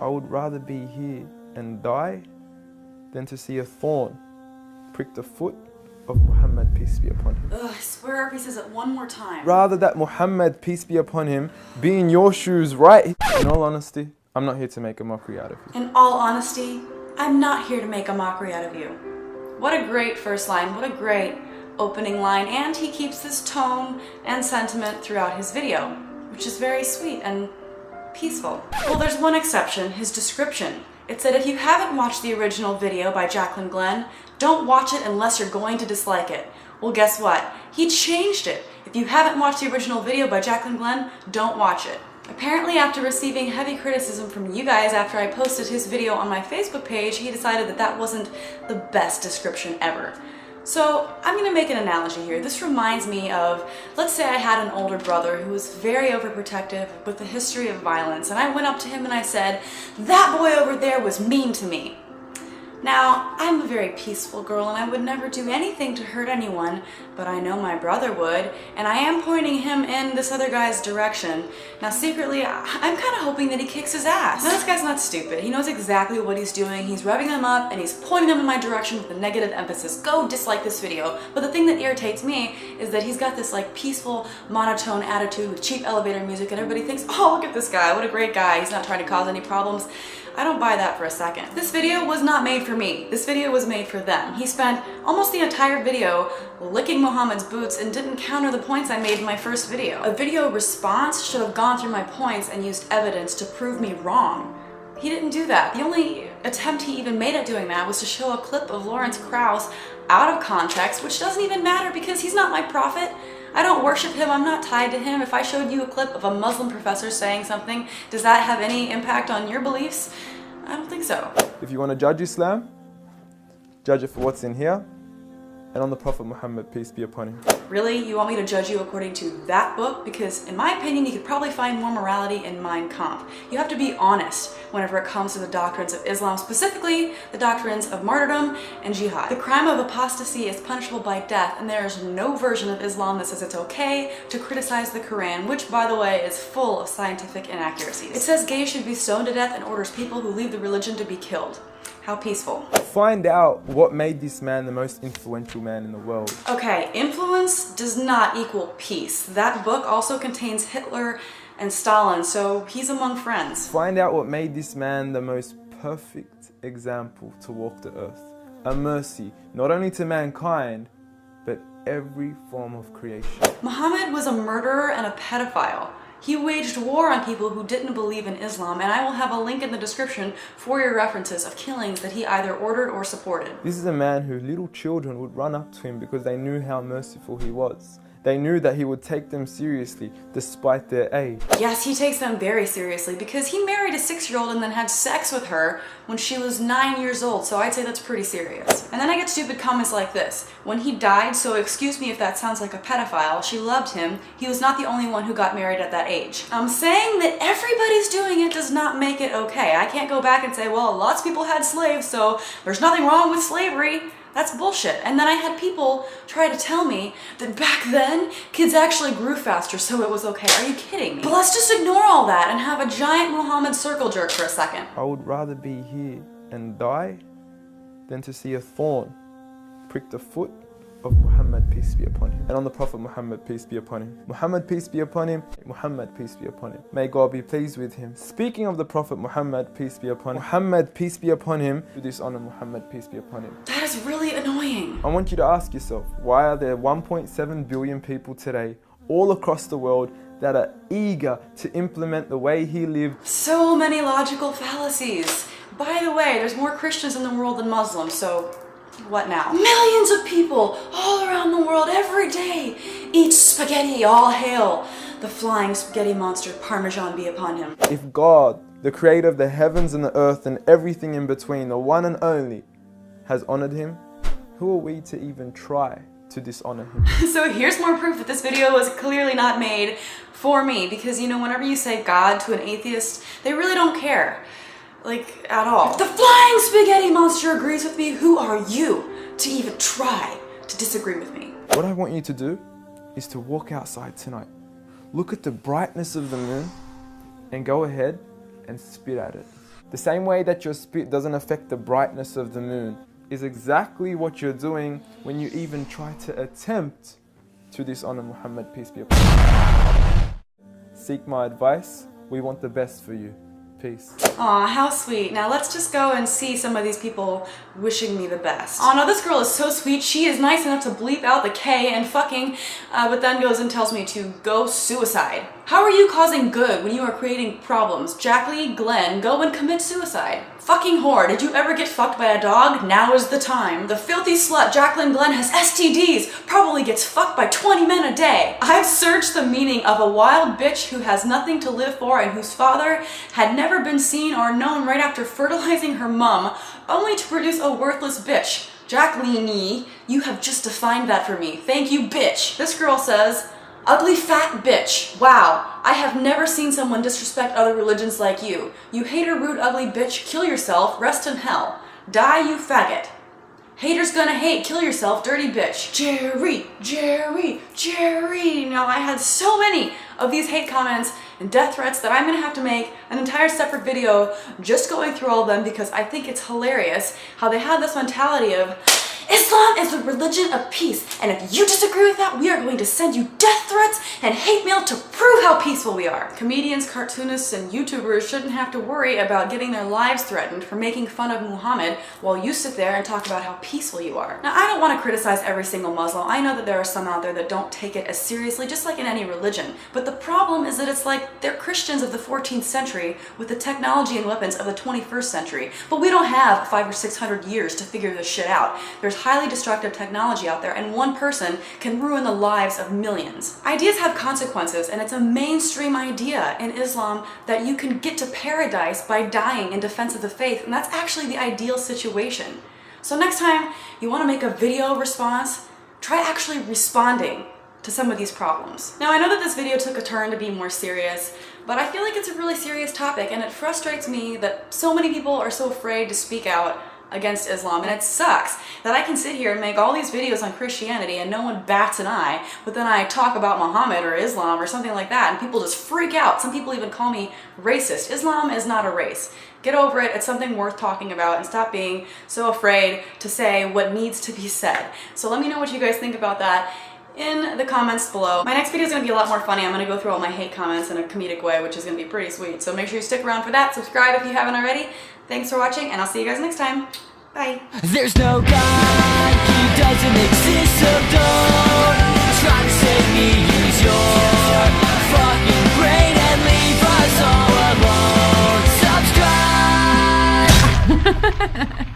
I would rather be here and die than to see a thorn prick the foot of Muhammad, peace be upon him. Ugh, I swear if he says it one more time. Rather that Muhammad, peace be upon him, be in your shoes right. In all honesty, I'm not here to make a mockery out of you. In all honesty, I'm not here to make a mockery out of you. What a great first line, what a great opening line, and he keeps this tone and sentiment throughout his video, which is very sweet and peaceful. Well, there's one exception, his description. It said if you haven't watched the original video by Jacqueline Glenn, don't watch it unless you're going to dislike it. Well, guess what? He changed it. If you haven't watched the original video by Jacqueline Glenn, don't watch it. Apparently, after receiving heavy criticism from you guys after I posted his video on my Facebook page, he decided that that wasn't the best description ever. So I'm going to make an analogy here. This reminds me of, let's say I had an older brother who was very overprotective with a history of violence, and I went up to him and I said, "That boy over there was mean to me." Now, I'm a very peaceful girl and I would never do anything to hurt anyone, but I know my brother would, and I am pointing him in this other guy's direction. Now, secretly, I'm kind of hoping that he kicks his ass. Now, this guy's not stupid. He knows exactly what he's doing. He's revving them up and he's pointing them in my direction with a negative emphasis. Go dislike this video. But the thing that irritates me is that he's got this like peaceful, monotone attitude with cheap elevator music, and everybody thinks, oh, look at this guy, what a great guy. He's not trying to cause any problems. I don't buy that for a second. This video was not made for me. This video was made for them. He spent almost the entire video licking Muhammad's boots and didn't counter the points I made in my first video. A video response should have gone through my points and used evidence to prove me wrong. He didn't do that. The only attempt he even made at doing that was to show a clip of Lawrence Krauss out of context, which doesn't even matter because he's not my prophet. I don't worship him, I'm not tied to him. If I showed you a clip of a Muslim professor saying something, does that have any impact on your beliefs? I don't think so. If you want to judge Islam, judge it for what's in here and on the Prophet Muhammad, peace be upon him. Really? You want me to judge you according to that book? Because in my opinion, you could probably find more morality in Mein Kampf. You have to be honest whenever it comes to the doctrines of Islam, specifically the doctrines of martyrdom and jihad. The crime of apostasy is punishable by death, and there is no version of Islam that says it's okay to criticize the Quran, which, by the way, is full of scientific inaccuracies. It says gays should be stoned to death and orders people who leave the religion to be killed. How peaceful. Find out what made this man the most influential man in the world. Okay, influence does not equal peace. That book also contains Hitler and Stalin, so he's among friends. Find out what made this man the most perfect example to walk the earth. A mercy, not only to mankind, but every form of creation. Muhammad was a murderer and a pedophile. He waged war on people who didn't believe in Islam, and I will have a link in the description for your references of killings that he either ordered or supported. This is a man who little children would run up to him because they knew how merciful he was. They knew that he would take them seriously despite their age. Yes, he takes them very seriously because he married a 6-year-old and then had sex with her when she was 9 years old, so I'd say that's pretty serious. And then I get stupid comments like this. When he died, so excuse me if that sounds like a pedophile, she loved him. He was not the only one who got married at that age. Saying that everybody's doing it does not make it okay. I can't go back and say, well, lots of people had slaves, so there's nothing wrong with slavery. That's bullshit. And then I had people try to tell me that back then, kids actually grew faster, so it was okay. Are you kidding me? But let's just ignore all that and have a giant Muhammad circle jerk for a second. I would rather be here and die than to see a thorn prick the foot of Muhammad, peace be upon him, and on the Prophet Muhammad, peace be upon him. Muhammad, peace be upon him. Muhammad, peace be upon him. May God be pleased with him. Speaking of the Prophet Muhammad, peace be upon him. Muhammad, peace be upon him. To dishonor Muhammad, peace be upon him. That is really annoying. I want you to ask yourself, why are there 1.7 billion people today, all across the world, that are eager to implement the way he lived? So many logical fallacies. By the way, there's more Christians in the world than Muslims, so what now? Millions of people all around the world every day eat spaghetti, all hail the flying spaghetti monster, Parmesan be upon him. If God, the creator of the heavens and the earth and everything in between, the one and only, has honored him, who are we to even try to dishonor him? So here's more proof that this video was clearly not made for me, because you know, whenever you say God to an atheist, they really don't care. Like, at all. If the flying spaghetti monster agrees with me, who are you to even try to disagree with me? What I want you to do is to walk outside tonight, look at the brightness of the moon, and go ahead and spit at it. The same way that your spit doesn't affect the brightness of the moon is exactly what you're doing when you even try to attempt to dishonor Muhammad, peace be upon him. Seek my advice. We want the best for you. Peace. Aw, how sweet. Now let's just go and see some of these people wishing me the best. Aw, no, this girl is so sweet. She is nice enough to bleep out the K and fucking, but then goes and tells me to go suicide. How are you causing good when you are creating problems? Jacqueline, Glenn, go and commit suicide. Fucking whore, did you ever get fucked by a dog? Now is the time. The filthy slut Jacqueline Glenn has STDs, probably gets fucked by 20 men a day. I've searched the meaning of a wild bitch who has nothing to live for and whose father had never been seen or known right after fertilizing her mum, only to produce a worthless bitch. Jacqueline, you have just defined that for me. Thank you, bitch. This girl says, ugly fat bitch. Wow, I have never seen someone disrespect other religions like you. You hater, rude, ugly bitch, kill yourself, rest in hell. Die, you faggot. Haters gonna hate, kill yourself, dirty bitch. Jerry, Jerry, Jerry. Now I had so many of these hate comments and death threats that I'm gonna have to make an entire separate video just going through all of them because I think it's hilarious how they have this mentality of Islam is the religion of peace, and if you disagree with that, we are going to send you death threats and hate mail to prove how peaceful we are. Comedians, cartoonists, and YouTubers shouldn't have to worry about getting their lives threatened for making fun of Muhammad while you sit there and talk about how peaceful you are. Now, I don't want to criticize every single Muslim. I know that there are some out there that don't take it as seriously, just like in any religion. But the problem is that it's like they're Christians of the 14th century with the technology and weapons of the 21st century. But we don't have 500 or 600 years to figure this shit out. There's highly destructive technology out there, and one person can ruin the lives of millions. Ideas have consequences, and it's a mainstream idea in Islam that you can get to paradise by dying in defense of the faith, and that's actually the ideal situation. So next time you want to make a video response, try actually responding to some of these problems. Now I know that this video took a turn to be more serious, but I feel like it's a really serious topic, and it frustrates me that so many people are so afraid to speak out against Islam, and it sucks that I can sit here and make all these videos on Christianity and no one bats an eye, but then I talk about Muhammad or Islam or something like that and people just freak out. Some people even call me racist. Islam is not a race. Get over it. It's something worth talking about, and stop being so afraid to say what needs to be said. So let me know what you guys think about that in the comments below. My next video is going to be a lot more funny. I'm going to go through all my hate comments in a comedic way, which is going to be pretty sweet. So make sure you stick around for that. Subscribe if you haven't already. Thanks for watching, and I'll see you guys next time. Bye. There's no God, he doesn't exist, so don't try to save me. Use your fucking brain and leave us all alone. Subscribe!